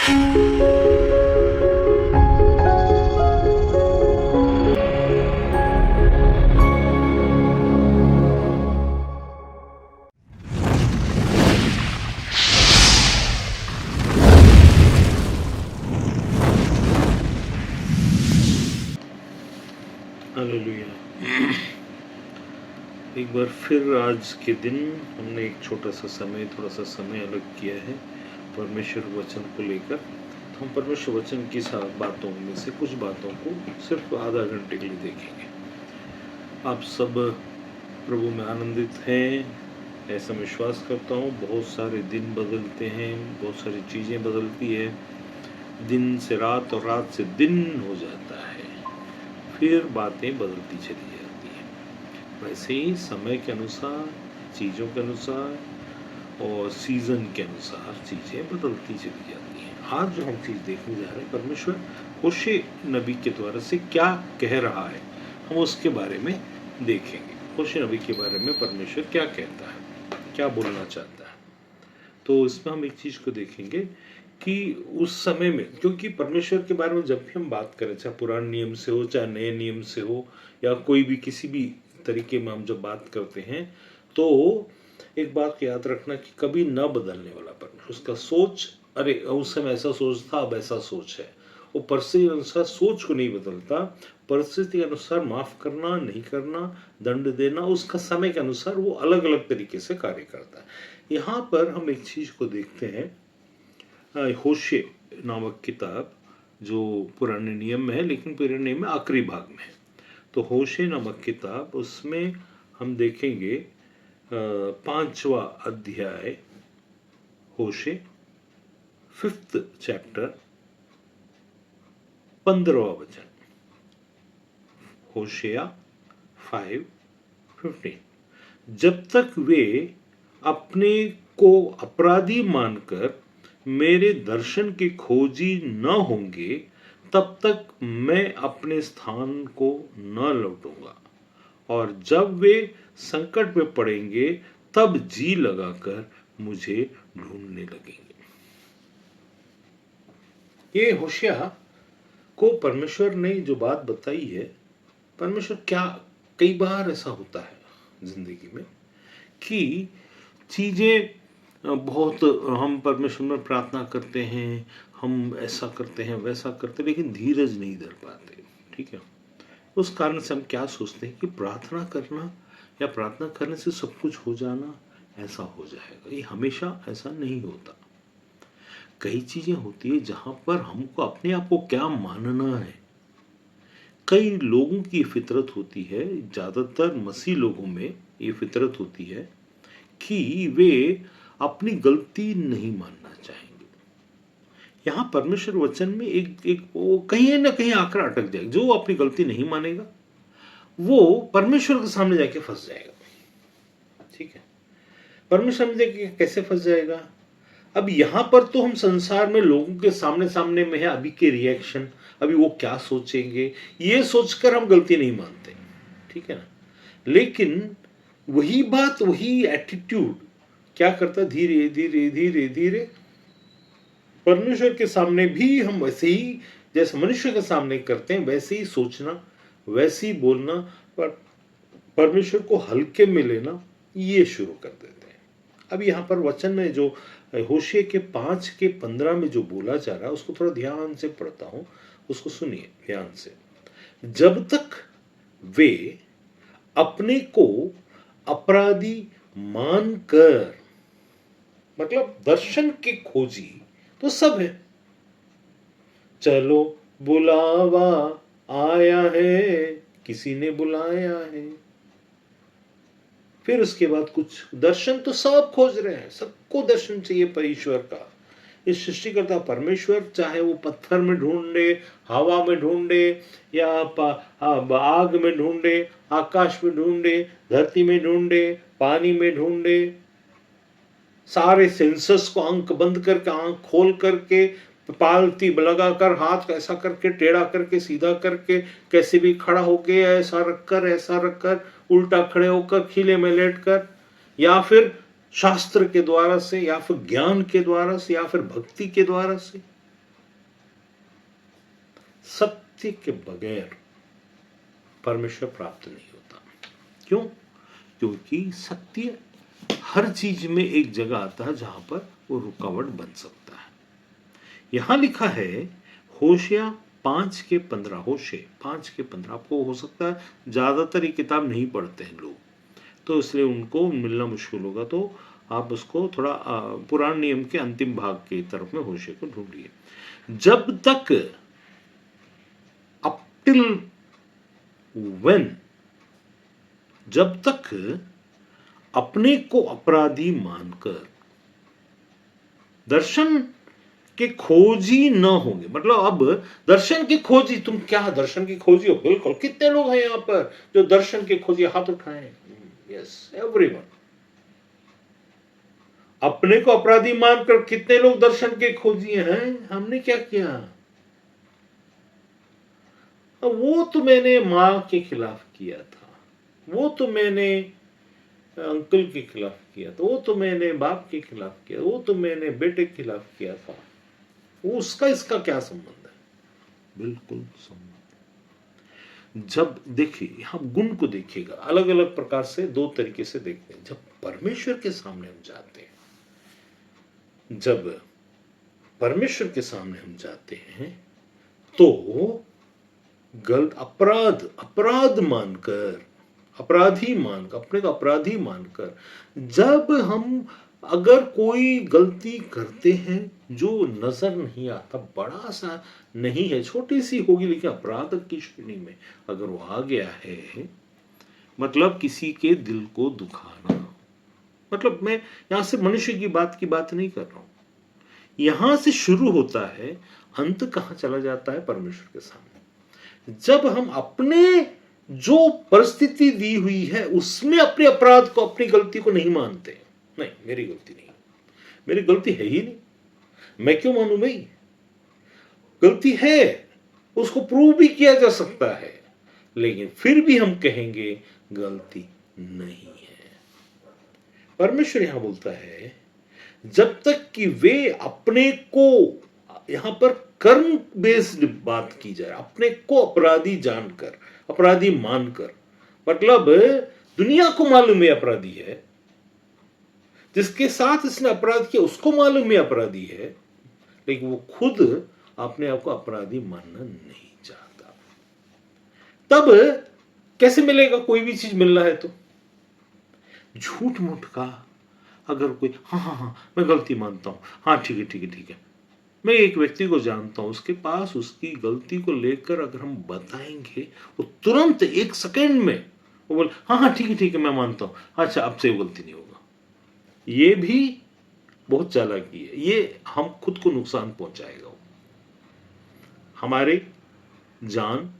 Hallelujah. एक बार फिर आज के दिन हमने एक छोटा सा समय, थोड़ा सा समय अलग किया है परमेश्वर वचन को लेकर। तो हम परमेश्वर वचन की बातों में से कुछ बातों को सिर्फ आधा घंटे के लिए देखेंगे। आप सब प्रभु में आनंदित हैं ऐसा विश्वास करता हूँ। बहुत सारे दिन बदलते हैं, बहुत सारी चीज़ें बदलती है, दिन से रात और रात से दिन हो जाता है, फिर बातें बदलती चली जाती हैं। वैसे ही समय के अनुसार, चीज़ों के अनुसार और सीज़न के अनुसार चीज़ें बदलती चली जाती हैं। आज जो हम चीज़ देखने जा रहे हैं, परमेश्वर होशे नबी के द्वारा से क्या कह रहा है, हम उसके बारे में देखेंगे। होशे नबी के बारे में परमेश्वर क्या कहता है, क्या बोलना चाहता है। तो इसमें हम एक चीज़ को देखेंगे कि उस समय में, क्योंकि परमेश्वर के बारे में जब भी हम बात करें, चाहे पुराने नियम से हो, चाहे नए नियम से हो, या कोई भी किसी भी तरीके में हम जब बात करते हैं, तो एक बात याद रखना कि कभी न बदलने वाला परमेश्वर, उसका सोच, अरे उस समय ऐसा सोच था, अब ऐसा सोच है, वो परिस्थिति अनुसार सोच को नहीं बदलता। परिस्थिति के अनुसार माफ करना, नहीं करना, दंड देना, उसका समय के अनुसार वो अलग अलग तरीके से कार्य करता है। यहाँ पर हम एक चीज को देखते हैं, होशे नामक किताब जो पुराने नियम में है, लेकिन पुराने नियम में आखिरी भाग में है। तो होशे नामक किताब, उसमें हम देखेंगे 5वां अध्याय, होशे 5th चैप्टर 15वां वचन। होशिया 5:15। जब तक वे अपने को अपराधी मानकर मेरे दर्शन के खोजी न होंगे, तब तक मैं अपने स्थान को न लौटूंगा, और जब वे संकट में पड़ेंगे तब जी लगाकर मुझे ढूंढने लगेंगे। ये होशिया को परमेश्वर ने जो बात बताई है, परमेश्वर क्या, कई बार ऐसा होता है जिंदगी में कि चीजें बहुत, हम परमेश्वर में प्रार्थना करते हैं, हम ऐसा करते हैं, वैसा करते हैं, लेकिन धीरज नहीं धर पाते। ठीक है, उस कारण से हम क्या सोचते हैं कि प्रार्थना करना या प्रार्थना करने से सब कुछ हो जाना, ऐसा हो जाएगा। ये हमेशा ऐसा नहीं होता। कई चीजें होती है जहां पर हमको अपने आप को क्या मानना है। कई लोगों की फितरत होती है, ज्यादातर मसीह लोगों में ये फितरत होती है कि वे अपनी गलती नहीं मानना चाहेंगे। यहां परमेश्वर वचन में एक वो कहीं ना कहीं आकर अटक जाएगा। जो अपनी गलती नहीं मानेगा वो परमेश्वर के सामने जाके फंस जाएगा। ठीक है, परमेश्वर में जाके कैसे फंस जाएगा? अब यहां पर तो हम संसार में लोगों के सामने सामने में है, अभी के रिएक्शन, अभी वो क्या सोचेंगे, ये सोचकर हम गलती नहीं मानते। ठीक है ना, लेकिन वही बात, वही एटीट्यूड क्या करता, धीरे धीरे धीरे धीरे परमेश्वर के सामने भी हम वैसे ही, जैसे मनुष्य के सामने करते हैं, वैसे ही सोचना, वैसे ही बोलना, पर परमेश्वर को हल्के में लेना, ये शुरू कर देते हैं। अब यहां पर वचन में जो होशे के 5:15 में जो बोला जा रहा है, उसको थोड़ा ध्यान से पढ़ता हूं, उसको सुनिए ध्यान से। जब तक वे अपने को अपराधी मानकर, मतलब दर्शन के खोजी तो सब है, चलो बुलावा आया है, किसी ने बुलाया है। फिर उसके बाद कुछ दर्शन तो सब खोज रहे हैं, सबको दर्शन चाहिए परमेश्वर का। इस सृष्टिकर्ता परमेश्वर, चाहे वो पत्थर में ढूंढे, हवा में ढूंढे, या आग में ढूंढे, आकाश में ढूंढे, धरती में ढूंढे, पानी में ढूंढे, सारे सेंसस को आंख बंद करके, आंख खोल करके, पालती लगाकर, हाथ ऐसा करके, टेढ़ा करके, सीधा करके, कैसे भी खड़ा होके, ऐसा रखकर, उल्टा खड़े होकर, खीले में लेटकर, या फिर शास्त्र के द्वारा से, या फिर ज्ञान के द्वारा से, या फिर भक्ति के द्वारा से, सत्य के बगैर परमेश्वर प्राप्त नहीं होता। क्यों? क्योंकि सत्य हर चीज में एक जगह आता है जहां पर वो रुकावट बन सकता है। यहां लिखा है होशिया 5:15, होशे 5:15। आपको हो सकता है ज्यादातर ये किताब नहीं पढ़ते हैं लोग, तो इसलिए उनको मिलना मुश्किल होगा, तो आप उसको थोड़ा पुराण नियम के अंतिम भाग की तरफ में होशे को ढूंढिए। जब तक अप टिल व्हेन, जब तक अपने को अपराधी मानकर दर्शन के खोजी न होंगे, मतलब अब दर्शन की खोजी, तुम क्या दर्शन की खोजी हो? बिल्कुल। कितने लोग हैं यहां पर जो दर्शन के खोजी? हाथ उठाएं। Yes, everyone. अपने को अपराधी मानकर कितने लोग दर्शन के खोजी हैं? हमने क्या किया? वो तो मैंने मां के खिलाफ किया था, वो तो मैंने अंकल के खिलाफ किया था, वो तो मैंने बाप के खिलाफ किया, वो तो मैंने बेटे के खिलाफ किया था, वो उसका इसका क्या संबंध है? बिल्कुल संबंध। जब देखिए यहां गुण को देखिएगा, अलग अलग प्रकार से दो तरीके से देखते हैं। जब परमेश्वर के सामने हम जाते हैं, जब परमेश्वर के सामने हम जाते हैं तो गलत अपराध मानकर, अपराधी मानकर, अपने को अपराधी मानकर, जब हम अगर कोई गलती करते हैं जो नजर नहीं आता, बड़ा सा नहीं है, छोटी सी होगी, लेकिन अपराध की श्रेणी में अगर वो आ गया है, मतलब किसी के दिल को दुखाना, मतलब मैं यहां से मनुष्य की बात नहीं कर रहा हूं, यहां से शुरू होता है, अंत कहां चला जाता है? परमेश्वर के सामने। जब हम अपने जो परिस्थिति दी हुई है उसमें अपने अपराध को, अपनी गलती को नहीं मानते, नहीं मेरी गलती नहीं, मेरी गलती है ही नहीं, मैं क्यों मानूं भाई? गलती है, उसको प्रूव भी किया जा सकता है, लेकिन फिर भी हम कहेंगे गलती नहीं है। परमेश्वर यहां बोलता है जब तक कि वे अपने को, यहां पर कर्म बेस्ड बात की जाए, अपने को अपराधी जानकर, अपराधी मानकर, मतलब दुनिया को मालूम है अपराधी है, जिसके साथ इसने अपराध किया उसको मालूम है अपराधी है, लेकिन वो खुद अपने आप को अपराधी मानना नहीं चाहता। तब कैसे मिलेगा? कोई भी चीज मिल रहा है तो झूठ मूठ का, अगर कोई हाँ मैं गलती मानता हूं, हाँ ठीक है, मैं एक व्यक्ति को जानता हूं, उसके पास उसकी गलती को लेकर अगर हम बताएंगे, वो तुरंत 1 सेकंड में वो बोल हाँ ठीक है मैं मानता हूं, अच्छा अब से वो गलती नहीं होगा। ये भी बहुत चालाकी है, ये हम खुद को नुकसान पहुंचाएगा। हमारे जान,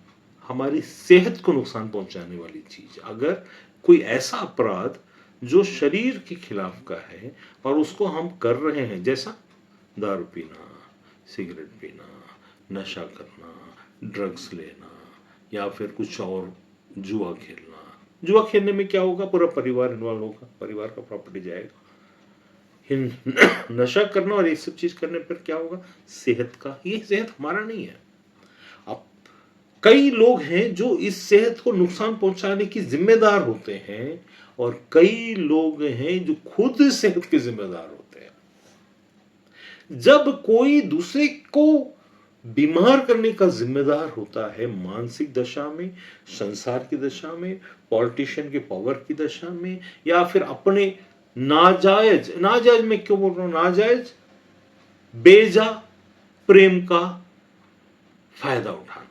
हमारी सेहत को नुकसान पहुंचाने वाली चीज, अगर कोई ऐसा अपराध जो शरीर के खिलाफ का है और उसको हम कर रहे हैं, जैसा दारू पीना, सिगरेट पीना, नशा करना, ड्रग्स लेना, या फिर कुछ और, जुआ खेलना। जुआ खेलने में क्या होगा? पूरा परिवार इन्वॉल्व होगा, परिवार का प्रॉपर्टी जाएगा। नशा करना और ये सब चीज करने पर क्या होगा? सेहत का, ये सेहत हमारा नहीं है। अब कई लोग हैं जो इस सेहत को नुकसान पहुंचाने की जिम्मेदार होते हैं, और कई लोग हैं जो खुद सेहत के जिम्मेदार होते हैं। जब कोई दूसरे को बीमार करने का जिम्मेदार होता है, मानसिक दशा में, संसार की दशा में, पॉलिटिशियन के पावर की दशा में, या फिर अपने नाजायज में क्यों बोल रहा हूं? नाजायज बेजा प्रेम का फायदा उठाना।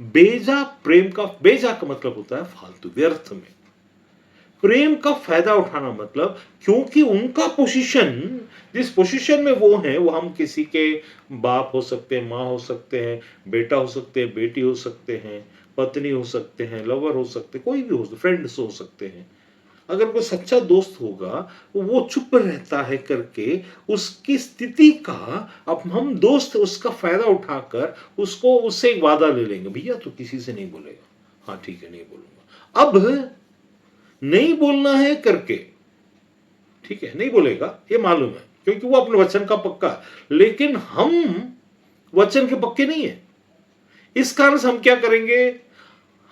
बेजा प्रेम का, बेजा का मतलब होता है फालतू, व्यर्थ में। प्रेम का फायदा उठाना मतलब, क्योंकि उनका पोजीशन, जिस पोजीशन में वो हैं, वो हम किसी के बाप हो सकते हैं, माँ हो सकते हैं, बेटा हो सकते हैं, बेटी हो सकते हैं, पत्नी हो सकते हैं, लवर हो सकते हैं, कोई भी हो सकते, फ्रेंड्स हो सकते हैं। अगर कोई सच्चा दोस्त होगा वो चुप रहता है करके उसकी स्थिति का, अब हम दोस्त उसका फायदा उठाकर उसको, उससे एक वादा ले लेंगे, भैया तो किसी से नहीं बोलेगा, हाँ ठीक है नहीं बोलूंगा। अब नहीं बोलना है करके, ठीक है नहीं बोलेगा, ये मालूम है, क्योंकि वो अपने वचन का पक्का, लेकिन हम वचन के पक्के नहीं है। इस कारण से हम क्या करेंगे,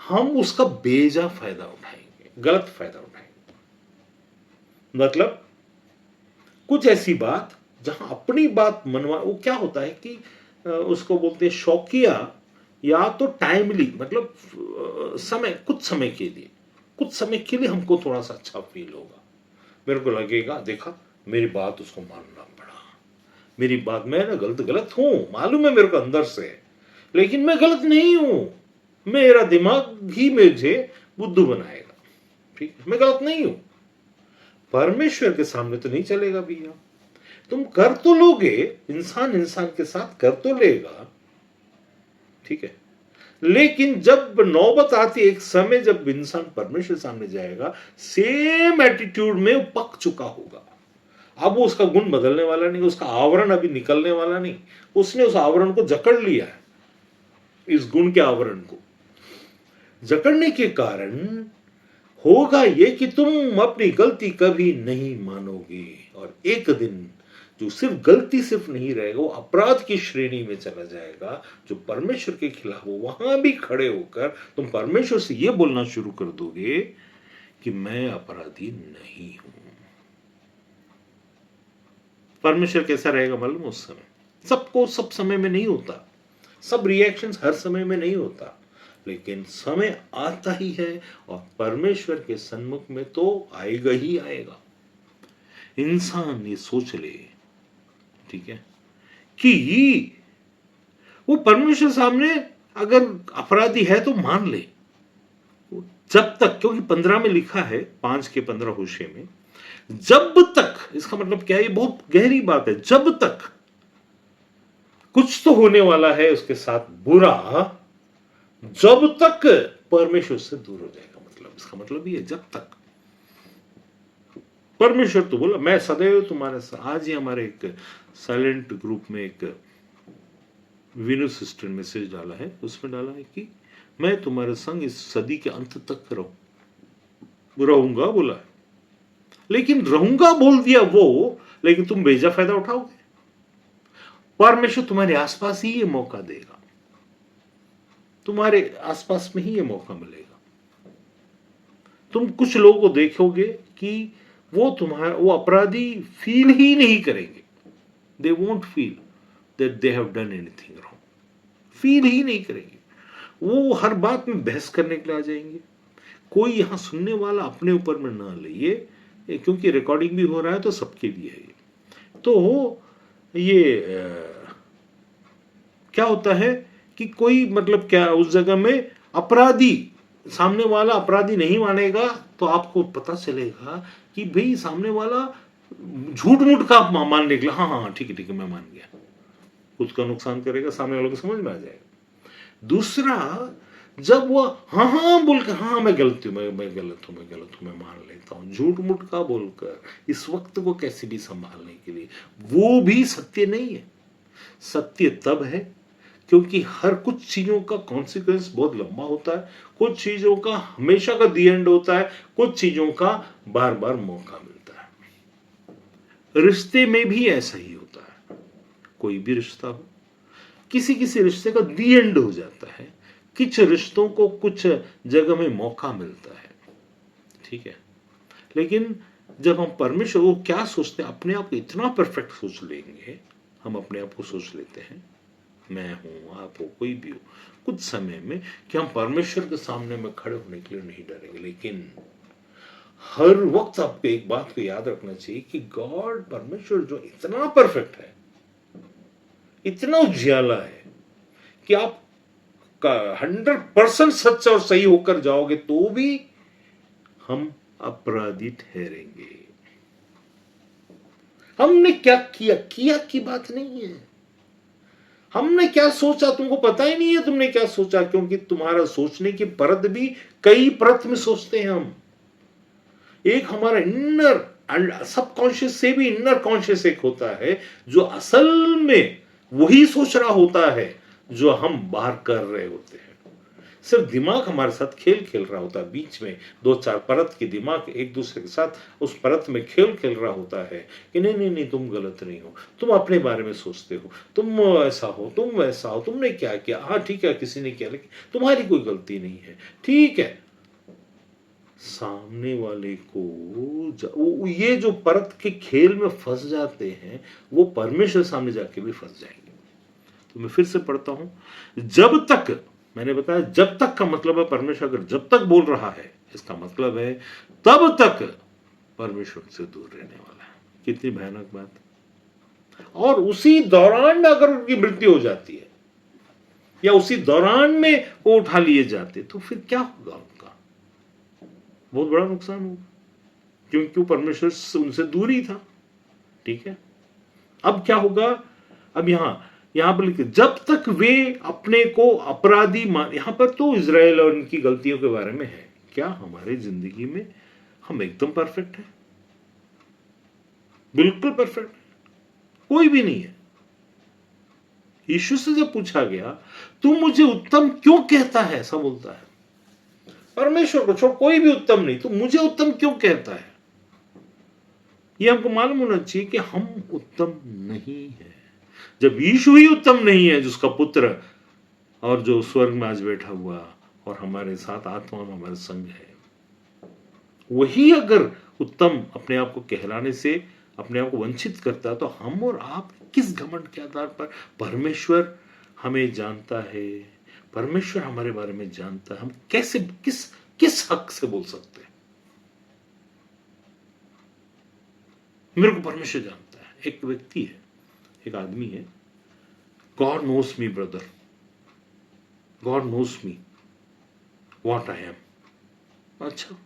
हम उसका बेजा फायदा उठाएंगे, गलत फायदा उठाएंगे। मतलब कुछ ऐसी बात जहां अपनी बात मनवा, वो क्या होता है कि उसको बोलते हैं शौकिया या तो टाइमली, मतलब समय, कुछ समय के लिए, कुछ समय के लिए हमको थोड़ा सा अच्छा फील होगा, मेरे को लगेगा देखा मेरी बात उसको मानना पड़ा, मेरी बात, मैं ना गलत गलत हूं मालूम है मेरे को अंदर से, लेकिन मैं गलत नहीं हूं, मेरा दिमाग ही मुझे बुद्धू बनाएगा, ठीक है, मैं गलत नहीं हूं। परमेश्वर के सामने तो नहीं चलेगा भैया, तुम कर तो लोगे, इंसान इंसान के साथ कर तो लेगा, ठीक है, लेकिन जब नौबत आती, एक समय जब इंसान परमेश्वर सामने जाएगा, सेम एटीट्यूड में वो पक चुका होगा। अब वो उसका गुण बदलने वाला नहीं, उसका आवरण अभी निकलने वाला नहीं, उसने उस आवरण को जकड़ लिया है, इस गुण के आवरण को जकड़ने के कारण होगा ये कि तुम अपनी गलती कभी नहीं मानोगे, और एक दिन जो सिर्फ गलती सिर्फ नहीं रहेगा, वो अपराध की श्रेणी में चला जाएगा, जो परमेश्वर के खिलाफ हो, वहां भी खड़े होकर तुम परमेश्वर से ये बोलना शुरू कर दोगे कि मैं अपराधी नहीं हूं। परमेश्वर कैसा रहेगा मालूम, उस समय सबको सब समय में नहीं होता, सब रिएक्शंस हर समय में नहीं होता, लेकिन समय आता ही है, और परमेश्वर के सन्मुख में तो आएगा ही आएगा। इंसान ये सोच ले, ठीक है, कि वो परमेश्वर सामने अगर अपराधी है तो मान ले, जब तक, क्योंकि 15 में लिखा है, 5 के 15 होशे में, जब तक, इसका मतलब क्या है, ये बहुत गहरी बात है, जब तक कुछ तो होने वाला है उसके साथ बुरा, जब तक परमेश्वर से दूर हो जाएगा, मतलब इसका मतलब ये, जब तक परमेश्वर तो बोला मैं सदैव तुम्हारे साथ। आज ही हमारे एक साइलेंट ग्रुप में एक विनु सिस्टर मैसेज डाला है, उसमें डाला है कि मैं तुम्हारे संग इस सदी के अंत तक रहूंगा बोला है, लेकिन रहूंगा बोल दिया वो, लेकिन तुम बेजा फायदा उठाओगे, परमेश्वर तुम्हारे आसपास ही ये मौका देगा, तुम्हारे आसपास में ही ये मौका मिलेगा। तुम कुछ लोगों को देखोगे कि वो अपराधी फील ही नहीं करेंगे, they won't feel that they have done anything wrong, feel ही नहीं करेंगे, वो हर बात में बहस करने के लिए आ जाएंगे। कोई यहां सुनने वाला अपने ऊपर में ना ले, ये क्योंकि रिकॉर्डिंग भी हो रहा है तो सबके लिए है ये। तो ये क्या होता है कि कोई, मतलब क्या, उस जगह में अपराधी, सामने वाला अपराधी नहीं मानेगा, तो आपको पता चलेगा कि भाई सामने वाला झूठ मूठ का मान निकला, हाँ हाँ ठीक है मैं मान गया, खुद का नुकसान करेगा, सामने वालों को समझ में आ जाएगा। दूसरा, जब वो हाँ हाँ बोलकर, हाँ मैं गलत हूं, मैं गलत हूं, मैं मान लेता हूं, झूठ मूठ का बोलकर इस वक्त को कैसे भी संभालने के लिए, वो भी सत्य नहीं है। सत्य तब है क्योंकि हर कुछ चीजों का कॉन्सिक्वेंस बहुत लंबा होता है, कुछ चीजों का हमेशा का दी एंड होता है, कुछ चीजों का बार बार मौका मिलता है। रिश्ते में भी ऐसा ही होता है, कोई भी रिश्ता हो, किसी किसी रिश्ते का दी एंड हो जाता है, कुछ रिश्तों को कुछ जगह में मौका मिलता है, ठीक है, लेकिन जब हम परमेश्वर को क्या सोचते हैं, अपने आप को इतना परफेक्ट सोच लेंगे, हम अपने आप को सोच लेते हैं, मैं हूं, आप हो, कोई भी हो, कुछ समय में, कि हम परमेश्वर के सामने में खड़े होने के लिए नहीं डरेंगे। लेकिन हर वक्त आपको एक बात को याद रखना चाहिए कि गॉड, परमेश्वर जो इतना परफेक्ट है, इतना उजियाला है कि आप 100% सच और सही होकर जाओगे तो भी हम अपराधी ठहरेंगे। हमने क्या किया की बात नहीं है, हमने क्या सोचा तुमको पता ही नहीं है, तुमने क्या सोचा, क्योंकि तुम्हारा सोचने की परत भी कई परत में सोचते हैं हम। एक हमारा इनर सबकॉन्शियस से भी इनर कॉन्शियस एक होता है, जो असल में वही सोच रहा होता है जो हम बाहर कर रहे होते हैं। सिर्फ दिमाग हमारे साथ खेल खेल रहा होता है, बीच में दो चार परत के दिमाग एक दूसरे के साथ उस परत में खेल खेल रहा होता है कि नहीं नहीं नहीं, तुम गलत नहीं हो, तुम अपने बारे में सोचते हो, तुम ऐसा हो, तुम वैसा हो, तुमने क्या किया, हाँ ठीक है किसी ने किया लेकिन तुम्हारी कोई गलती नहीं है, ठीक है। सामने वाले को ये जो परत के खेल में फंस जाते हैं वो परमेश्वर सामने जाके भी फंस जाएंगे। तो मैं फिर से पढ़ता हूं, जब तक, मैंने बताया जब तक का मतलब है परमेश्वर अगर जब तक बोल रहा है इसका मतलब है तब तक परमेश्वर से दूर रहने वाला है। कितनी भयानक बात। और उसी दौरान में अगर उनकी मृत्यु हो जाती है या उसी दौरान में वो उठा लिए जाते तो फिर क्या होगा, उनका बहुत बड़ा नुकसान होगा, क्योंकि परमेश्वर उनसे दूर ही था। ठीक है, अब क्या होगा, अब यहां पर लिखे जब तक वे अपने को अपराधी मान, यहां पर तो इजराइल और इनकी गलतियों के बारे में है। क्या हमारी जिंदगी में हम एकदम परफेक्ट हैं? बिल्कुल परफेक्ट कोई भी नहीं है। यीशु से जब पूछा गया तू मुझे उत्तम क्यों कहता है, ऐसा बोलता है, परमेश्वर को छोड़ कोई भी उत्तम नहीं, तू मुझे उत्तम क्यों कहता है। यह हमको मालूम होना चाहिए कि हम उत्तम नहीं है। जब यीशु ही उत्तम नहीं है, जिसका पुत्र और जो स्वर्ग में आज बैठा हुआ और हमारे साथ आत्मा में हमारे संग है, वही अगर उत्तम अपने आप को कहलाने से अपने आप को वंचित करता है तो हम और आप किस घमंड के आधार पर? परमेश्वर हमें जानता है, परमेश्वर हमारे बारे में जानता है, हम कैसे किस किस हक से बोल सकते हैं? मेरे को परमेश्वर जानता है। एक व्यक्ति है, एक आदमी है, God knows me brother, God knows me what I am. अच्छा,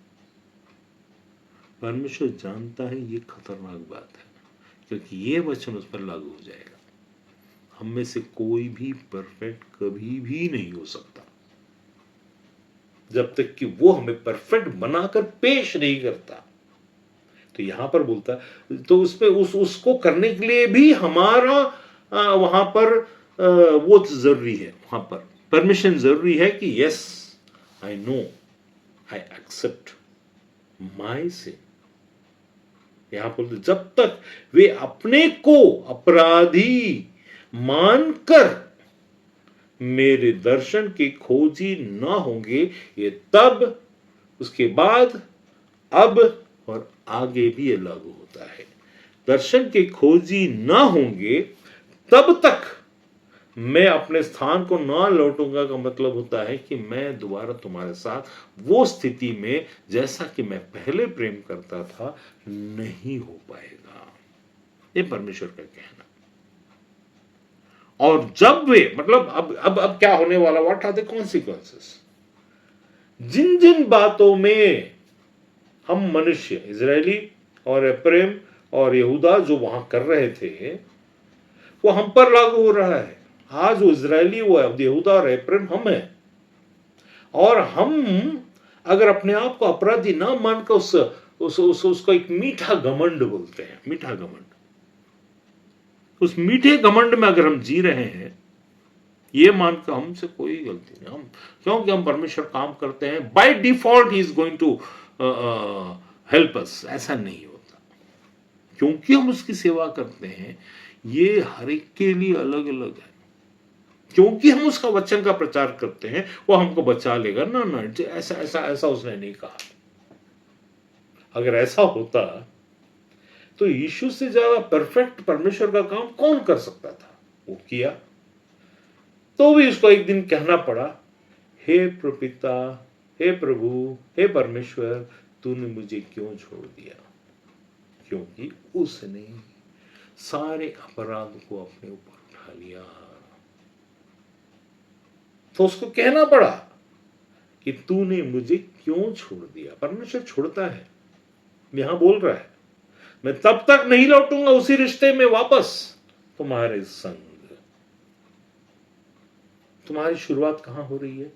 परमेश्वर जानता है, ये खतरनाक बात है, क्योंकि ये वचन उस पर लागू हो जाएगा। हम में से कोई भी परफेक्ट कभी भी नहीं हो सकता जब तक कि वो हमें परफेक्ट बनाकर पेश नहीं करता। तो यहां पर बोलता है, तो उसमें उसको करने के लिए भी हमारा वहां पर वो जरूरी है, वहां पर परमिशन जरूरी है कि yes I know, I accept my sin. यहां पर जब तक वे अपने को अपराधी मानकर मेरे दर्शन के खोजी ना होंगे, ये तब, उसके बाद, अब और आगे भी ये लागू होता है। दर्शन के खोजी ना होंगे तब तक मैं अपने स्थान को ना लौटूंगा का मतलब होता है कि मैं दोबारा तुम्हारे साथ वो स्थिति में जैसा कि मैं पहले प्रेम करता था नहीं हो पाएगा। ये परमेश्वर का कहना। और जब वे, मतलब अब क्या होने वाला, व्हाट आर द कॉन्सिक्वेंसेस? जिन जिन बातों में हम मनुष्य, इजरायली और एफ्रेम और यहूदा जो वहां कर रहे थे वो हम पर लागू हो रहा है। आज वो इजरायली, वो यहूदा और एफ्रेम हम हैं। और हम अगर अपने आप को अपराधी ना मानकर उसको एक मीठा घमंड बोलते हैं, मीठा घमंड, उस मीठे घमंड में अगर हम जी रहे हैं, ये मानकर हमसे कोई गलती नहीं, हम क्योंकि हम परमेश्वर काम करते हैं, by default he is going to help us, ऐसा नहीं होता। क्योंकि हम उसकी सेवा करते हैं, ये हर एक के लिए अलग अलग है। क्योंकि हम उसका वचन का प्रचार करते हैं, वो हमको बचा लेगा ना, ना ऐसा ऐसा ऐसा उसने नहीं कहा। अगर ऐसा होता तो यीशु से ज्यादा परफेक्ट परमेश्वर का काम कौन कर सकता था? वो किया, तो भी उसको एक दिन कहना पड़ा, हे प्रपिता, हे प्रभु, हे परमेश्वर, तूने मुझे क्यों छोड़ दिया? क्योंकि उसने सारे अपराध को अपने ऊपर उठा लिया। तो उसको कहना पड़ा कि तूने मुझे क्यों छोड़ दिया। परमेश्वर छोड़ता है, यहां बोल रहा है, मैं तब तक नहीं लौटूंगा उसी रिश्ते में वापस तुम्हारे संग। तुम्हारी शुरुआत कहां हो रही है?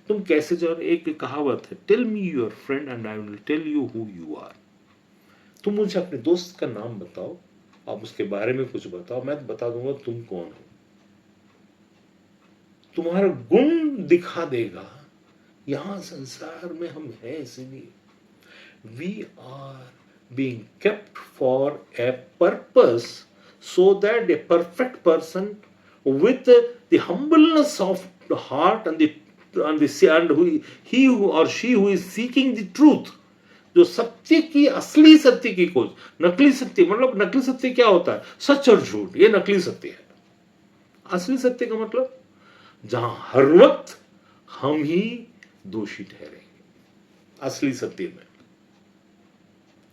तुम कैसे जाओ? एक कहावत है, tell me your friend and I will tell you who you are. तुम मुझे अपने दोस्त का नाम बताओ, आप उसके बारे में कुछ बताओ, मैं बता दूंगा तुम कौन हो। तुम्हारा गुण दिखा देगा यहां संसार में हम हैं इसलिए we are being kept for a purpose, so that a perfect person with the humbleness of the heart and he who or she who is seeking the truth, जो सत्य की असली सत्य की खोज, नकली सत्य मतलब नकली सत्य क्या होता है? सच और झूठ, ये नकली सत्य है। असली सत्य का मतलब जहां हर वक्त हम ही दोषी ठहरेंगे असली सत्य में,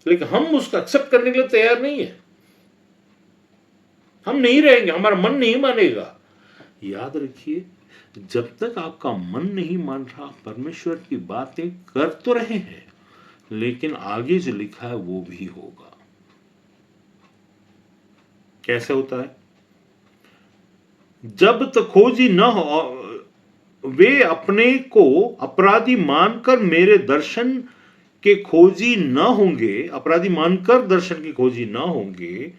लेकिन हम उसको एक्सेप्ट करने के लिए तैयार नहीं है। हम नहीं रहेंगे, हमारा मन नहीं मानेगा। याद रखिए, जब तक आपका मन नहीं मान रहा, परमेश्वर की बातें कर तो रहे हैं, लेकिन आगे जो लिखा है वो भी होगा। कैसे होता है? जब तक खोजी न हो, वे अपने को अपराधी मानकर मेरे दर्शन के खोजी न होंगे, अपराधी मानकर दर्शन की खोजी न होंगे,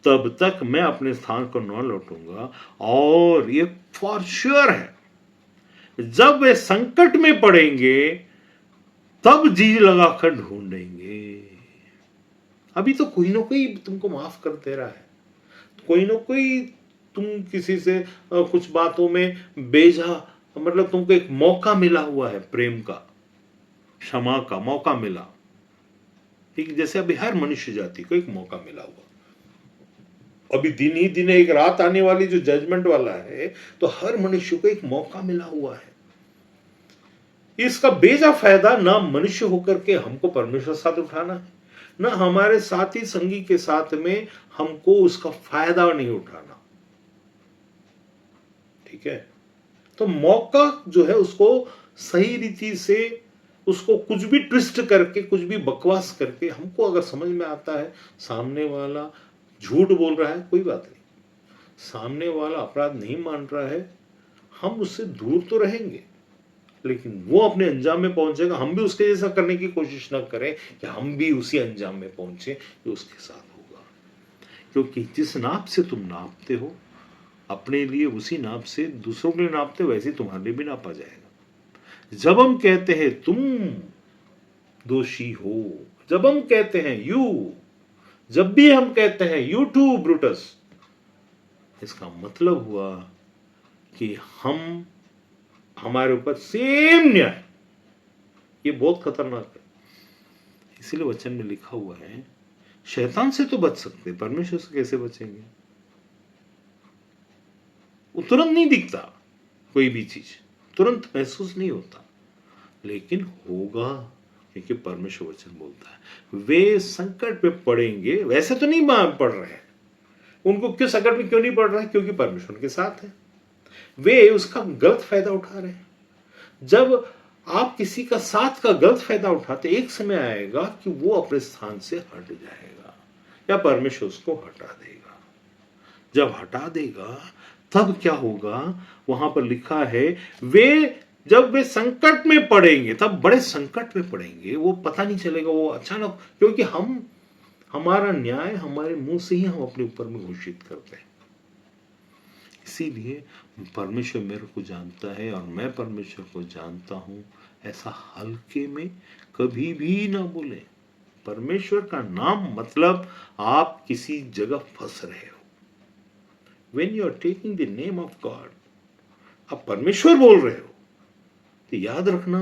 तब तक मैं अपने स्थान को न लौटूंगा। और ये फॉर श्योर है, जब वे संकट में पड़ेंगे तब जी लगाकर ढूंढेंगे। अभी तो कोई ना कोई तुमको माफ कर दे रहा है, कोई ना कोई तुम किसी से कुछ बातों में बेजा, मतलब तुमको एक मौका मिला हुआ है, प्रेम का, क्षमा का मौका मिला। ठीक, जैसे अभी हर मनुष्य जाति को एक मौका मिला हुआ, अभी दिन ही दिन एक रात आने वाली जो जजमेंट वाला है, तो हर मनुष्य को एक मौका मिला हुआ है। इसका बेजा फायदा ना मनुष्य होकर के हमको परमेश्वर साथ उठाना है, ना हमारे साथी संगी के साथ में हमको उसका फायदा नहीं उठाना। ठीक है, तो मौका जो है उसको सही रीति से, उसको कुछ भी ट्विस्ट करके, कुछ भी बकवास करके, हमको अगर समझ में आता है सामने वाला झूठ बोल रहा है, कोई बात नहीं, सामने वाला अपराध नहीं मान रहा है, हम उससे दूर तो रहेंगे, लेकिन वो अपने अंजाम में पहुंचेगा। हम भी उसके जैसा करने की कोशिश ना करें कि हम भी उसी अंजाम में पहुंचे जो उसके साथ होगा, क्योंकि जिस नाप से तुम नापते हो अपने लिए, उसी नाप से दूसरों के लिए नापते हो, वैसे तुम्हारे लिए भी नापा जाएगा। जब हम कहते हैं तुम दोषी हो, जब हम कहते हैं यू, जब भी हम कहते हैं यू टू ब्रूटस, इसका मतलब हुआ कि हम, हमारे ऊपर सेम न्याय, ये बहुत खतरनाक है। इसीलिए वचन में लिखा हुआ है, शैतान से तो बच सकते, परमेश्वर से कैसे बचेंगे? वो तुरंत नहीं दिखता, कोई भी चीज तुरंत महसूस नहीं होता, लेकिन होगा, क्योंकि परमेश्वर वचन बोलता है वे संकट में पड़ेंगे। वैसे तो नहीं पड़ रहे हैं, उनको क्यों संकट में क्यों नहीं पड़ रहा है? क्योंकि परमेश्वर के साथ है, वे उसका गलत फायदा उठा रहे हैं। जब आप किसी का साथ का गलत फायदा उठाते, एक समय आएगा कि वो अपने स्थान से हट जाएगा, या परमेश्वर उसको हटा देगा। जब हटा देगा तब क्या होगा? वहां पर लिखा है वे, जब वे संकट में पड़ेंगे, तब बड़े संकट में पड़ेंगे, वो पता नहीं चलेगा, वो अचानक, क्योंकि हम, हमारा न्याय हमारे मुंह से ही हम अपने ऊपर में घोषित करते हैं। इसीलिए परमेश्वर मेरे को जानता है और मैं परमेश्वर को जानता हूं, ऐसा हल्के में कभी भी ना बोले। परमेश्वर का नाम मतलब आप किसी जगह फंस रहे हो। When you are taking the name of God, आप परमेश्वर बोल रहे हो, तो याद रखना,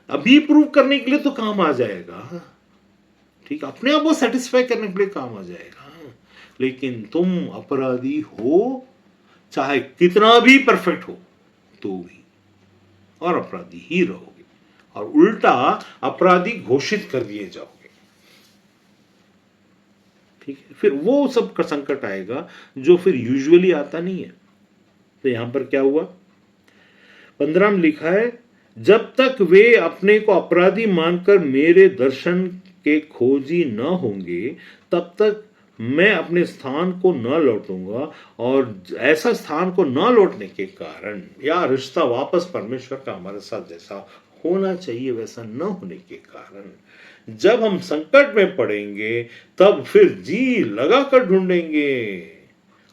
अभी प्रूव करने के लिए तो काम आ जाएगा, ठीक, अपने आप को सेटिस्फाई करने के लिए काम आ जाएगा, लेकिन तुम अपराधी हो, चाहे कितना भी परफेक्ट हो तो भी, और अपराधी ही रहोगे, और उल्टा अपराधी घोषित कर दिए जाओगे। ठीक है, फिर वो सब का संकट आएगा जो फिर यूजुअली आता नहीं है। तो यहां पर क्या हुआ? 15 में लिखा है, जब तक वे अपने को अपराधी मानकर मेरे दर्शन के खोजी न होंगे, तब तक मैं अपने स्थान को न लौटूंगा। और ऐसा स्थान को न लौटने के कारण, या रिश्ता वापस परमेश्वर का हमारे साथ जैसा होना चाहिए वैसा न होने के कारण, जब हम संकट में पड़ेंगे तब फिर जी लगाकर ढूंढेंगे,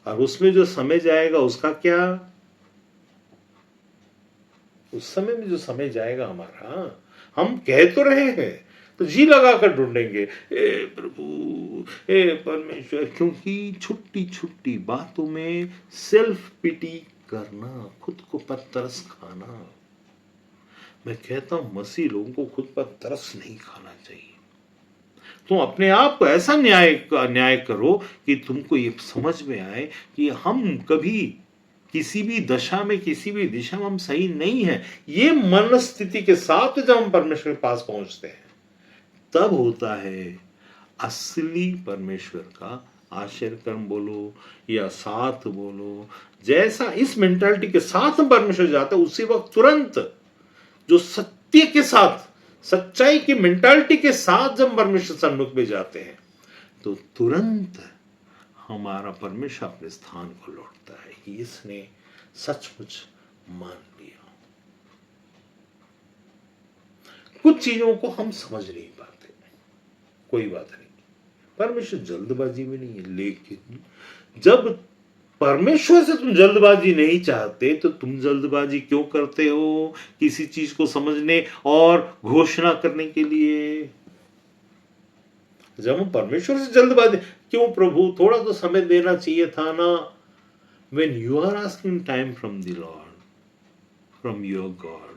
और उसमें जो समय जाएगा उसका क्या? उस समय में जो समय जाएगा हमारा, हम कह तो रहे हैं तो जी लगा कर ढूंढेंगे, ए प्रभु, ए परमेश्वर, क्योंकि छोटी छोटी बातों में सेल्फ पिटी करना, खुद को पर तरस खाना। मैं कहता हूं मसीह लोगों को खुद पर तरस नहीं खाना चाहिए। तुम अपने आप को ऐसा न्याय करो कि तुमको ये समझ में आए कि हम कभी किसी भी दशा में, किसी भी दिशा में हम सही नहीं है। ये मन स्थिति के साथ जब हम परमेश्वर के पास पहुंचते हैं, तब होता है असली परमेश्वर का आश्चर्य कर्म बोलो या साथ बोलो, जैसा इस मेंटालिटी के साथ हम परमेश्वर जाते हैं, उसी वक्त तुरंत जो सत्य के साथ, सच्चाई की मेंटालिटी के साथ जब परमेश्वर सन्मुख में जाते हैं, तो तुरंत हमारा परमेश्वर अपने स्थान को लौटता है कि इसने सचमुच मान लिया। कुछ चीजों को हम समझ नहीं पाते, कोई बात नहीं, परमेश्वर जल्दबाजी में नहीं है, लेकिन जब परमेश्वर से तुम जल्दबाजी नहीं चाहते तो तुम जल्दबाजी क्यों करते हो किसी चीज को समझने और घोषणा करने के लिए? जब हम परमेश्वर से जल्दबाजी, क्यों प्रभु थोड़ा तो समय देना चाहिए था ना? When you are asking time from the Lord, from your God,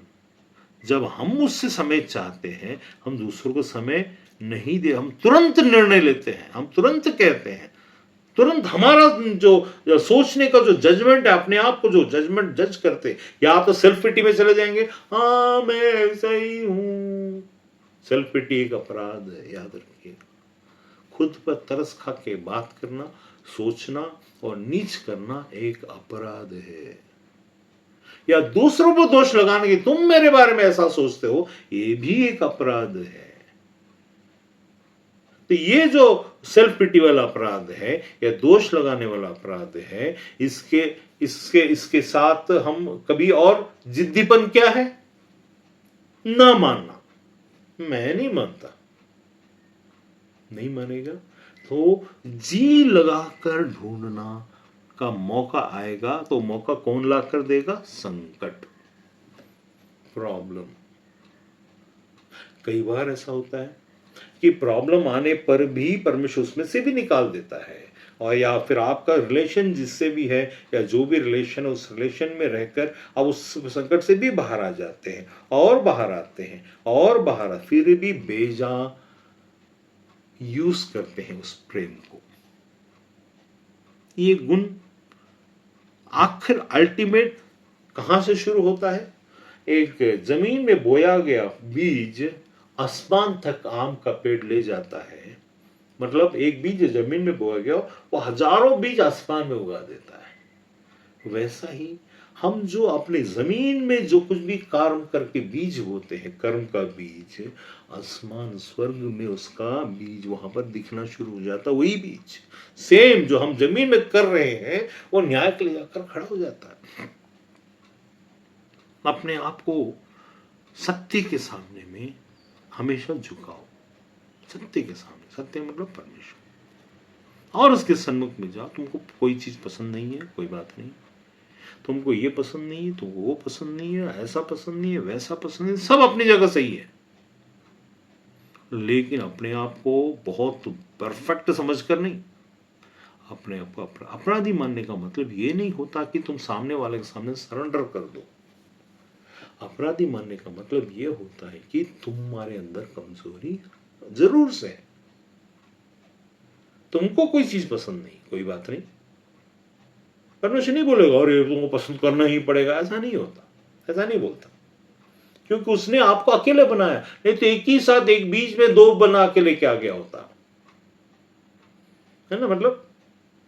जब हम उससे समय चाहते हैं, हम दूसरों को समय नहीं दे, हम तुरंत निर्णय लेते हैं, हम तुरंत कहते हैं, तुरंत हमारा जो सोचने का जो जजमेंट है, अपने आप को जो जजमेंट जज करते, या तो सेल्फ पिटी में चले जाएंगे, हाँ मैं सही हूं। सेल्फ पिटी एक अपराध है, याद रखिए। खुद पर तरस खा के बात करना, सोचना और नीच करना एक अपराध है। या दूसरों को दोष लगाने की, तुम मेरे बारे में ऐसा सोचते हो, ये भी एक अपराध है। तो ये जो सेल्फ पिटी वाला अपराध है या दोष लगाने वाला अपराध है, इसके साथ हम कभी, और जिद्दीपन क्या है? ना मानना, मैं नहीं मानता, नहीं मानेगा तो जी लगाकर ढूंढना का मौका आएगा, तो मौका कौन ला कर देगा? संकट, प्रॉब्लम। कई बार ऐसा होता है कि प्रॉब्लम आने पर भी परमेश्वर उसमें से भी निकाल देता है, और या फिर आपका रिलेशन जिससे भी है, या जो भी रिलेशन है, उस रिलेशन में रहकर आप उस संकट से भी बाहर आ जाते हैं, और बाहर आते हैं, और बाहर फिर भी बेजा यूज करते हैं उस प्रेम को। ये गुण आखिर अल्टीमेट कहां से शुरू होता है? एक जमीन में बोया गया बीज आसमान तक आम का पेड़ ले जाता है। मतलब एक बीज जमीन में बोया गया, वो हजारों बीज आसमान में उगा देता है। वैसा ही हम जो अपने जमीन में जो कुछ भी कर्म करके बीज होते हैं, कर्म का बीज, आसमान स्वर्ग में उसका बीज वहां पर दिखना शुरू हो जाता है। वही बीज सेम जो हम जमीन में कर रहे हैं, वो न्याय के लिए जाकर खड़ा हो जाता है। अपने आप को सत्य के सामने में हमेशा झुकाओ, सत्य के सामने, सत्य मतलब परमेश्वर, और उसके सन्मुख में जाओ। तुमको कोई चीज पसंद नहीं है, कोई बात नहीं, तुमको ये पसंद नहीं है, तुमको वो पसंद नहीं है, ऐसा पसंद नहीं है, वैसा पसंद नहीं है, सब अपनी जगह सही है, लेकिन अपने आप को बहुत परफेक्ट समझकर नहीं। अपने आप को अपराधी मानने का मतलब ये नहीं होता कि तुम सामने वाले के सामने सरेंडर कर दो। अपराधी मानने का मतलब ये होता है कि तुम्हारे अंदर कमजोरी जरूर से है, तुमको कोई चीज पसंद नहीं, कोई बात नहीं, परमेश्वर नहीं बोलेगा और ये तुमको पसंद करना ही पड़ेगा, ऐसा नहीं होता, ऐसा नहीं बोलता, क्योंकि उसने आपको अकेले बनाया। नहीं तो एक ही साथ एक बीज में दो बना के लेके आ गया होता है ना। मतलब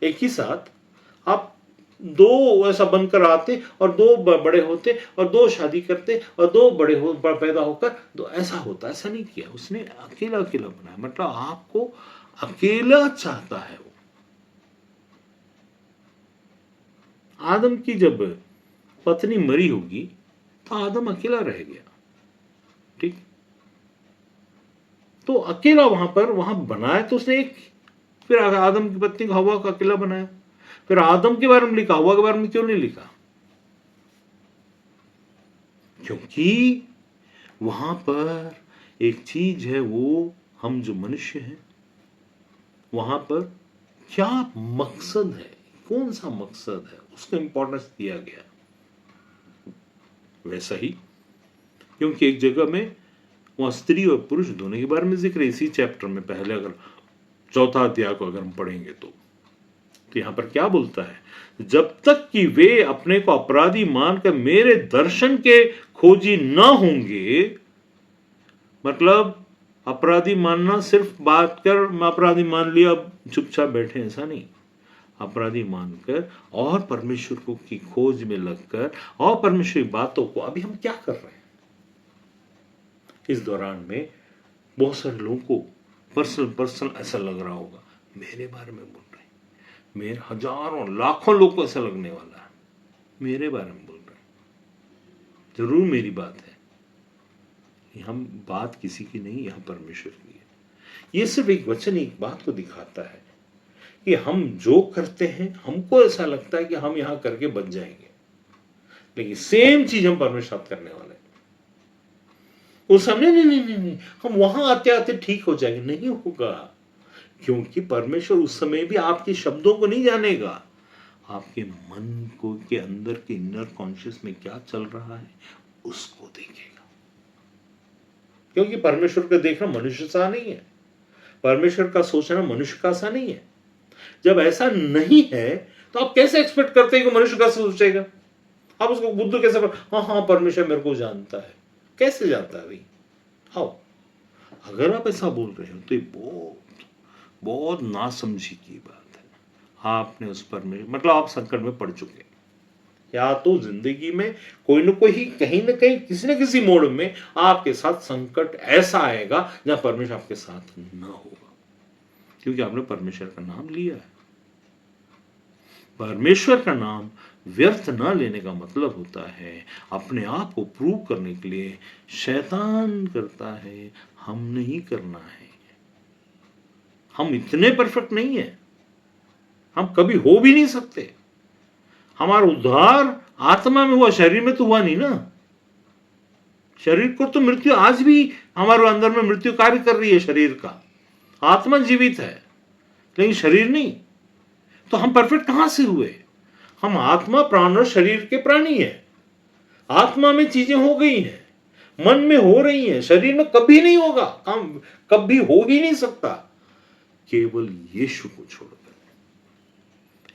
एक ही साथ आप दो ऐसा बनकर आते और दो बड़े होते और दो शादी करते और दो बड़े पैदा होकर दो, ऐसा होता, ऐसा नहीं किया उसने, अकेला अकेला बनाया। मतलब आपको अकेला चाहता है वो। आदम की जब पत्नी मरी होगी तो आदम अकेला रह गया, ठीक, तो अकेला वहां बनाया तो उसने एक, फिर आदम की पत्नी को हवा को अकेला बनाया। फिर आदम के बारे में लिखा, हवा के बारे में क्यों नहीं लिखा? क्योंकि वहां पर एक चीज है, वो हम जो मनुष्य हैं, वहां पर क्या मकसद है, कौन सा मकसद है, उसका इंपॉर्टेंस दिया गया। वैसा ही क्योंकि एक जगह में वहां स्त्री और पुरुष दोनों के बारे में जिक्र है, इसी चैप्टर में पहले, अगर चौथा अध्याय को अगर हम पढ़ेंगे तो यहां पर क्या बोलता है, जब तक कि वे अपने को अपराधी मानकर मेरे दर्शन के खोजी न होंगे। मतलब अपराधी मानना सिर्फ बात कर, मैं अपराधी मान लिया अब चुपचाप बैठे, ऐसा नहीं। अपराधी मानकर और परमेश्वर को की खोज में लगकर और परमेश्वर की बातों को, अभी हम क्या कर रहे हैं इस दौरान में, बहुत सारे लोगों को पर्सनल ऐसा लग रहा होगा, मेरे बारे में बोल रहे हैं, मेरे हजारों लाखों लोग को ऐसा लगने वाला है, मेरे बारे में बोल रहे हैं। जरूर मेरी बात है, हम बात किसी की नहीं, यहां परमेश्वर की है। ये सिर्फ एक वचन एक बात को दिखाता है कि हम जो करते हैं, हमको ऐसा लगता है कि हम यहां करके बच जाएंगे, लेकिन सेम चीज हम परमेश्वर साथ करने वाले हैं। उस समय नहीं, हम वहां आते आते ठीक हो जाएंगे, नहीं होगा। क्योंकि परमेश्वर उस समय भी आपके शब्दों को नहीं जानेगा, आपके मन को के अंदर के इनर कॉन्शियस में क्या चल रहा है उसको देखेगा। क्योंकि परमेश्वर का देखना मनुष्य सा नहीं है, परमेश्वर का सोचना मनुष्य का सा नहीं है। जब ऐसा नहीं है तो आप कैसे एक्सपेक्ट करते हैं कि मनुष्य का सोचेगा? आप उसको बुद्धू कैसे हाँ परमेश्वर मेरे को जानता है, कैसे जानता है भाई? हाउ? अगर आप ऐसा बोल रहे हो तो ये बहुत बहुत नासमझी की बात है। आपने उस पर में मतलब आप संकट में पड़ चुके हैं, या तो जिंदगी में कोई न कोई कहीं ना कहीं किसी न किसी मोड़ में आपके साथ संकट ऐसा आएगा जहां परमेश्वर आपके साथ ना होगा, क्योंकि आपने परमेश्वर का नाम लिया है। परमेश्वर का नाम व्यर्थ ना लेने का मतलब होता है अपने आप को प्रूव करने के लिए शैतान करता है, हम नहीं करना है। हम इतने परफेक्ट नहीं है, हम कभी हो भी नहीं सकते। हमारा उद्धार आत्मा में हुआ, शरीर में तो हुआ नहीं ना। शरीर को तो मृत्यु, आज भी हमारे अंदर में मृत्यु कार्य कर रही है शरीर का, आत्मा जीवित है लेकिन शरीर नहीं। तो हम परफेक्ट कहां से हुए? हम आत्मा प्राण और शरीर के प्राणी हैं। आत्मा में चीजें हो गई हैं, मन में हो रही हैं, शरीर में कभी नहीं होगा, काम कभी हो ही नहीं सकता, केवल यीशु को छोड़कर।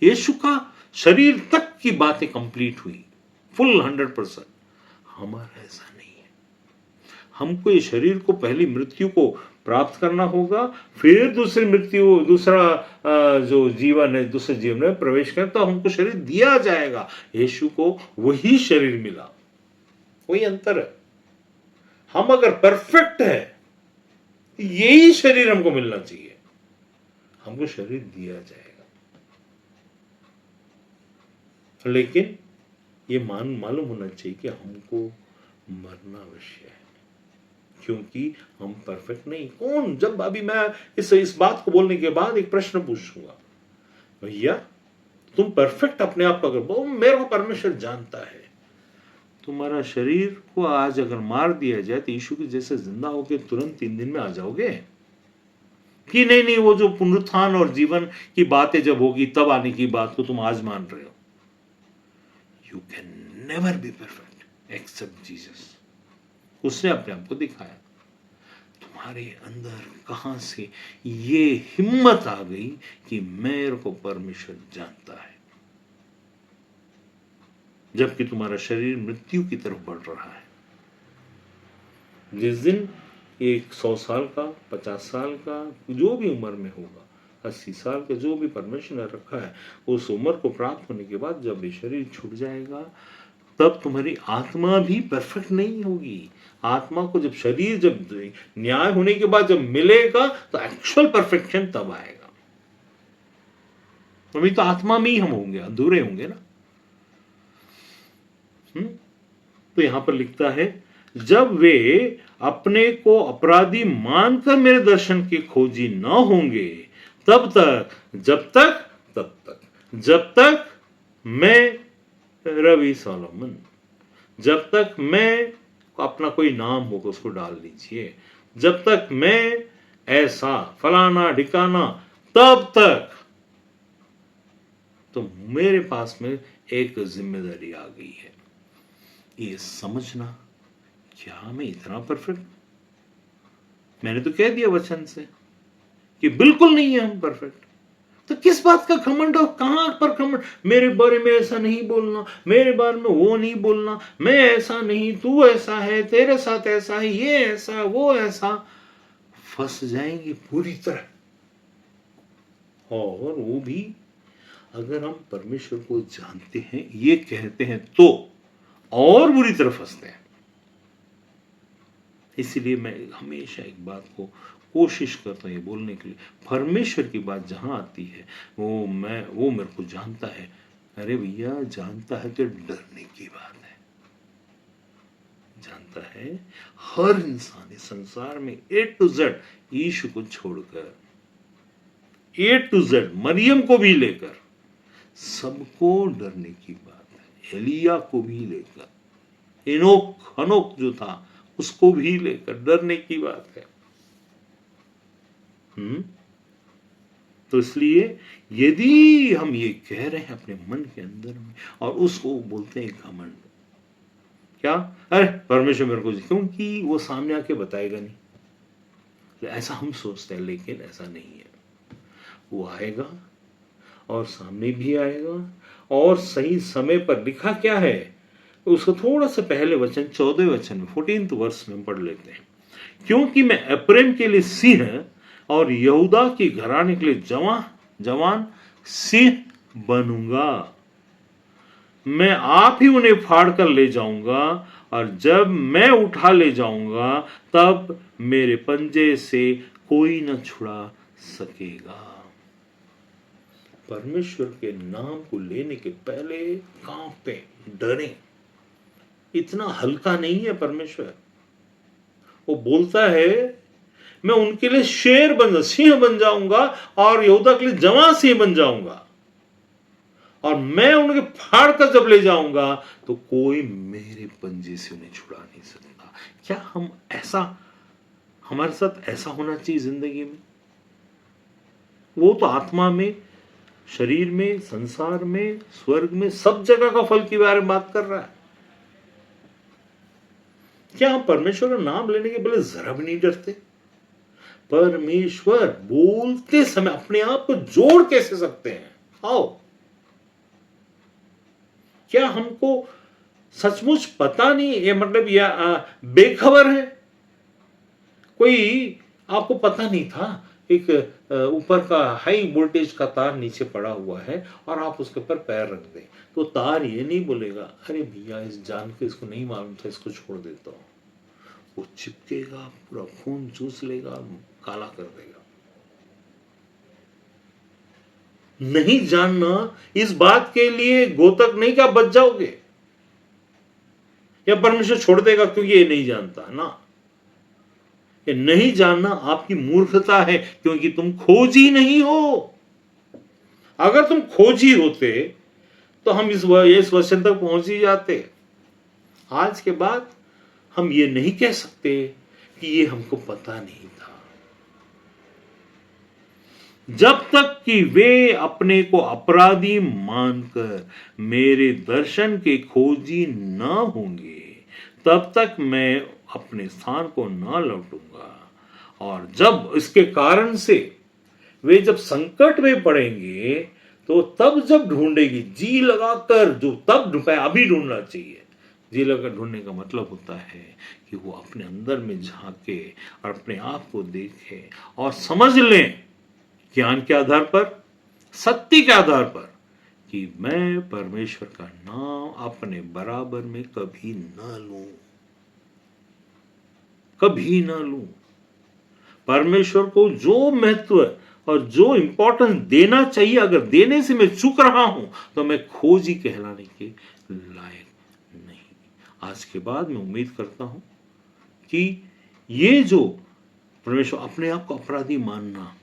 यीशु का शरीर तक की बातें कंप्लीट हुई फुल 100%। हमारा ऐसा नहीं है। हमको ये शरीर को पहली मृत्यु को प्राप्त करना होगा, फिर दूसरी मृत्यु, दूसरा जो जीवन है, दूसरे जीवन में प्रवेश कर, तो हमको शरीर दिया जाएगा। यीशु को वही शरीर मिला, वही अंतर है। हम अगर परफेक्ट है, यही शरीर हमको मिलना चाहिए, हमको शरीर दिया जाएगा। लेकिन ये मालूम होना चाहिए कि हमको मरना अवश्य है, क्योंकि हम परफेक्ट नहीं। कौन, जब अभी मैं इस बात को बोलने के बाद एक प्रश्न पूछूंगा, भैया तुम परफेक्ट अपने आप को अगर बोलो, मेरे को परमेश्वर जानता है, तुम्हारा शरीर को आज अगर मार दिया जाए तो यीशु के जैसे जिंदा होकर तुरंत 3 दिन में आ जाओगे? कि नहीं, वो जो पुनरुत्थान और जीवन की बातें जब होगी तब आने की बात को तुम आज मान रहे हो? You can never be perfect except Jesus. उसने अपने आप को दिखाया। तुम्हारे अंदर कहां से ये हिम्मत आ गई कि मेरे को परमेश्वर जानता है, जबकि तुम्हारा शरीर मृत्यु की तरफ बढ़ रहा है? जिस दिन एक 100 साल का, 50 साल का, जो भी उम्र में होगा, 80 साल का, जो भी परमेश्वर ने रखा है, उस उम्र को प्राप्त होने के बाद जब ये शरीर छूट जाएगा, तब तुम्हारी आत्मा भी परफेक्ट नहीं होगी। आत्मा को जब शरीर, जब न्याय होने के बाद जब मिलेगा तो एक्चुअल परफेक्शन तब आएगा। अभी तो आत्मा में ही हम होंगे, अधूरे होंगे ना। तो यहां पर लिखता है, जब वे अपने को अपराधी मानकर मेरे दर्शन के खोजी न होंगे, तब तक, जब तक मैं रवि सोलोमन, जब तक मैं अपना कोई नाम होगा उसको डाल लीजिए। जब तक मैं ऐसा फलाना ढिकाना, तब तक तो मेरे पास में एक जिम्मेदारी आ गई है, ये समझना, क्या मैं इतना परफेक्ट? मैंने तो कह दिया वचन से कि बिल्कुल नहीं है हम परफेक्ट, तो किस बात का घमंड और कहां पर घमंड? मेरे बारे में ऐसा नहीं बोलना, मेरे बारे में वो नहीं बोलना, मैं ऐसा नहीं, तू ऐसा है, तेरे साथ ऐसा है, ये ऐसा वो ऐसा। फंस जाएंगे पूरी तरह। और वो भी अगर हम परमेश्वर को जानते हैं, ये कहते हैं, तो और बुरी तरह फंसते हैं। इसलिए मैं हमेशा एक बात को कोशिश करता हूं ये बोलने के लिए, परमेश्वर की बात जहां आती है वो मेरे को जानता है। अरे भैया, जानता है तो डरने की बात है। जानता है हर इंसान इस संसार में A to Z यीशु को छोड़कर, A to Z मरियम को भी लेकर सबको डरने की बात है। एलिया को भी लेकर, हनोक जो था उसको भी लेकर डरने की बात है। तो इसलिए यदि हम ये कह रहे हैं अपने मन के अंदर में और उसको बोलते हैं घमंड, क्या? अरे परमेश्वर मेरे को, क्योंकि वो सामने आके बताएगा नहीं, तो ऐसा हम सोचते हैं, लेकिन ऐसा नहीं है। वो आएगा और सामने भी आएगा, और सही समय पर। लिखा क्या है उसको थोड़ा सा पहले वचन 14वें वचन में 14th वर्ष में पढ़ लेते हैं। क्योंकि मैं एप्रैम के लिए सिंह और यहूदा की घराने के लिए जवान सिंह बनूंगा। मैं आप ही उन्हें फाड़ कर ले जाऊंगा, और जब मैं उठा ले जाऊंगा तब मेरे पंजे से कोई न छुड़ा सकेगा। परमेश्वर के नाम को लेने के पहले कांपे, डरे। इतना हल्का नहीं है परमेश्वर। वो बोलता है मैं उनके लिए सिंह बन जाऊंगा और यहूदा के लिए जवान सिंह बन जाऊंगा, और मैं उनके फाड़ कर जब ले जाऊंगा तो कोई मेरे पंजे से उन्हें छुड़ा नहीं सकता। क्या हम ऐसा, हमारे साथ ऐसा होना चाहिए जिंदगी में? वो तो आत्मा में, शरीर में, संसार में, स्वर्ग में, सब जगह का फल के बारे में बात कर रहा है। क्या हम परमेश्वर का नाम लेने के पहले जरा भी नहीं डरते? परमेश्वर बोलते समय अपने आप को जोड़ कैसे सकते हैं? आओ, क्या हमको सचमुच पता नहीं, ये मतलब या बेखबर है? कोई आपको पता नहीं था एक ऊपर का हाई वोल्टेज का तार नीचे पड़ा हुआ है और आप उसके ऊपर पैर रख दें, तो तार ये नहीं बोलेगा अरे भैया इस जान के इसको नहीं मालूम था, इसको छोड़ देता हूं। वो चिपकेगा, पूरा खून चूस लेगा, काला कर देगा। नहीं जानना, इस बात के लिए गोतक नहीं क्या बच जाओगे, या परमेश्वर छोड़ देगा क्योंकि ये नहीं जानता ना? ये नहीं जानना आपकी मूर्खता है, क्योंकि तुम खोजी नहीं हो। अगर तुम खोजी होते तो हम इस वचन तक पहुंच ही जाते। आज के बाद हम ये नहीं कह सकते कि ये हमको पता नहीं था। जब तक कि वे अपने को अपराधी मानकर मेरे दर्शन के खोजी न होंगे, तब तक मैं अपने स्थान को न लौटूंगा। और जब इसके कारण से वे जब संकट में पड़ेंगे, तो तब जब ढूंढेगी जी लगाकर, जो तब ढूंढे, अभी ढूंढना चाहिए। जी लगाकर ढूंढने का मतलब होता है कि वो अपने अंदर में झांके और अपने आप को देखे और समझ लें, ज्ञान के आधार पर, सत्य के आधार पर, कि मैं परमेश्वर का नाम अपने बराबर में कभी ना लूं, कभी ना लूं। परमेश्वर को जो महत्व और जो इंपॉर्टेंस देना चाहिए, अगर देने से मैं चूक रहा हूं तो मैं खोजी कहलाने के लायक नहीं। आज के बाद मैं उम्मीद करता हूं कि ये जो परमेश्वर अपने आप को अपराधी मानना,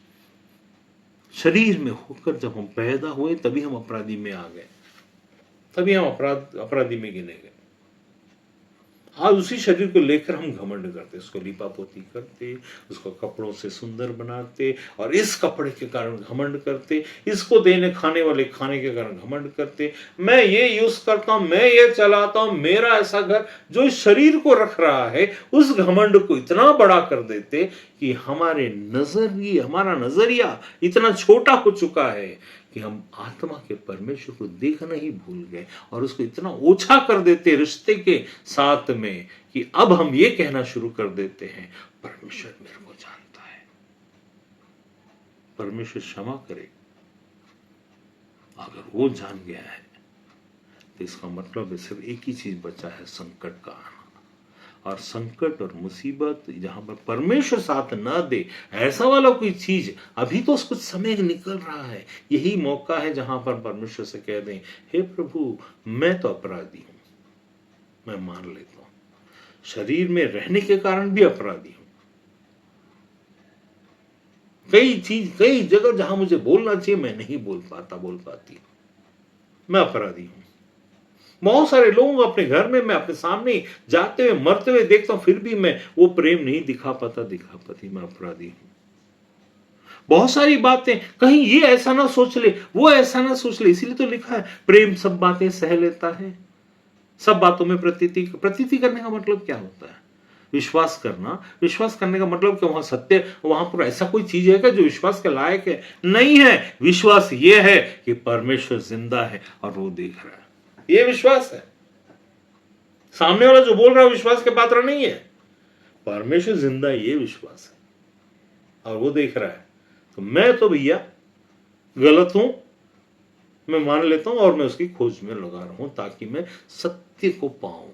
शरीर में होकर जब हम पैदा हुए तभी हम अपराधी में आ गए, तभी हम अपराधी में गिने गए। आज उसी शरीर को लेकर हम घमंड करते, उसको लिपा पोती करते, उसको कपड़ों से सुंदर बनाते और इस कपड़े के कारण घमंड करते, इसको देने खाने वाले खाने के कारण घमंड करते, मैं ये यूज करता हूं, मैं ये चलाता हूं, मेरा ऐसा घर, जो इस शरीर को रख रहा है उस घमंड को इतना बड़ा कर देते कि हमारा नजरिया इतना छोटा हो चुका है कि हम आत्मा के परमेश्वर को देखना ही भूल गए और उसको इतना ओछा कर देते रिश्ते के साथ में कि अब हम ये कहना शुरू कर देते हैं परमेश्वर मेरे को जानता है। परमेश्वर क्षमा करे, अगर वो जान गया है तो इसका मतलब है सिर्फ एक ही चीज बचा है, संकट का आना। और संकट और मुसीबत जहां पर परमेश्वर साथ ना दे, ऐसा वाला कोई चीज, अभी तो कुछ समय निकल रहा है, यही मौका है जहां पर परमेश्वर से कह दें, हे प्रभु मैं तो अपराधी हूं, मैं मान लेता हूं, शरीर में रहने के कारण भी अपराधी हूं, कई जगह जहां मुझे बोलना चाहिए मैं नहीं बोल पाती, मैं अपराधी हूं। बहुत सारे लोग अपने घर में मैं अपने सामने जाते हुए मरते हुए देखता हूं, फिर भी मैं वो प्रेम नहीं दिखा पाती, मैं अपराधी हूं। बहुत सारी बातें, कहीं ये ऐसा ना सोच ले, वो ऐसा ना सोच ले, इसीलिए तो लिखा है प्रेम सब बातें सह लेता है, सब बातों में प्रतीति करने का मतलब क्या होता है? विश्वास करने का मतलब कि वहां सत्य, वहां पर ऐसा कोई चीज है क्या जो विश्वास के लायक है? नहीं है। विश्वास ये है कि परमेश्वर जिंदा है और वो देख रहा है, ये विश्वास है। सामने वाला जो बोल रहा है विश्वास के पात्र नहीं है, परमेश्वर जिंदा है, ये विश्वास है और वो देख रहा है। तो मैं तो भैया गलत हूं, मैं मान लेता हूं और मैं उसकी खोज में लगा रहा हूं ताकि मैं सत्य को पाऊं।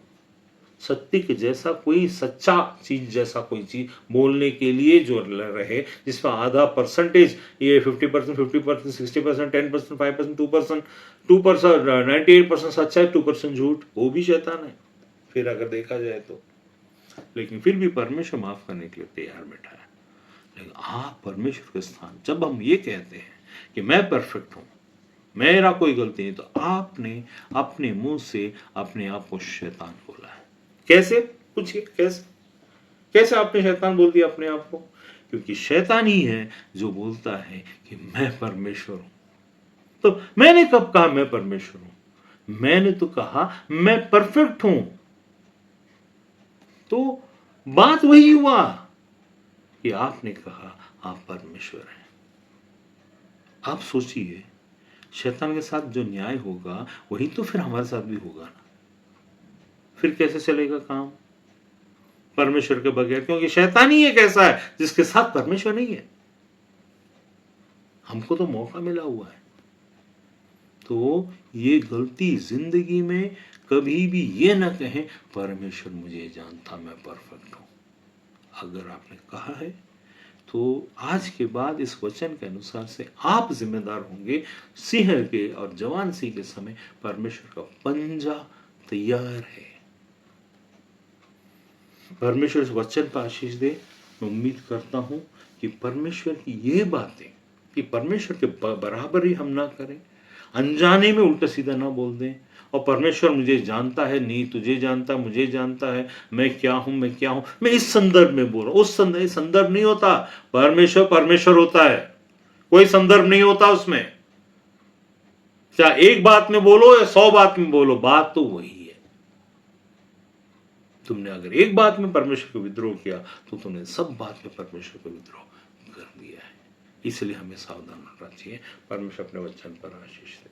सत्य के जैसा कोई सच्चा चीज, जैसा कोई चीज बोलने के लिए जो रहे, जिसमें आधा परसेंटेज, ये 50%, 50%, 60%, 10%, 5%, 2%, 98% सच्चा है, 2% झूठ, वो भी शैतान है फिर अगर देखा जाए तो। लेकिन फिर भी परमेश्वर माफ करने के लिए तैयार बैठा है। लेकिन आप परमेश्वर के स्थान, जब हम ये कहते हैं कि मैं परफेक्ट हूं, मेरा कोई गलती नहीं, तो आपने अपने मुंह से अपने आप को शैतान बोला है। कैसे? पूछिए कैसे आपने शैतान बोल दिया अपने आप को? क्योंकि शैतान ही है जो बोलता है कि मैं परमेश्वर हूं। तो मैंने कब कहा मैं परमेश्वर हूं? मैंने तो कहा मैं परफेक्ट हूं। तो बात वही हुआ कि आपने कहा आप परमेश्वर हैं। आप सोचिए, शैतान के साथ जो न्याय होगा वही तो फिर हमारे साथ भी होगा ना। फिर कैसे चलेगा काम परमेश्वर के बगैर? क्योंकि शैतान ही एक ऐसा है जिसके साथ परमेश्वर नहीं है। हमको तो मौका मिला हुआ है। तो ये गलती जिंदगी में कभी भी ये ना कहें परमेश्वर मुझे जानता, मैं परफेक्ट हूं। अगर आपने कहा है तो आज के बाद इस वचन के अनुसार से आप जिम्मेदार होंगे। सिंह के और जवान सिंह के समय परमेश्वर का पंजा तैयार है। परमेश्वर इस वचन पर आशीष दे। मैं उम्मीद करता हूं कि परमेश्वर की ये बातें, कि परमेश्वर के बराबर ही हम ना करें, अनजाने में उल्टा सीधा ना बोल दें, और परमेश्वर मुझे जानता है, नहीं तुझे जानता, मुझे जानता है, मैं क्या हूं, मैं इस संदर्भ में बोल रहा हूं। उस संदर्भ नहीं होता। परमेश्वर होता है, कोई संदर्भ नहीं होता उसमें। चाहे एक बात में बोलो या 100 बात में बोलो, बात तो वही है। तुमने अगर एक बात में परमेश्वर को विद्रोह किया तो तुमने सब बात में परमेश्वर को विद्रोह कर दिया है। इसलिए हमें सावधान रहना चाहिए। परमेश्वर अपने वचन पर आशीष दे।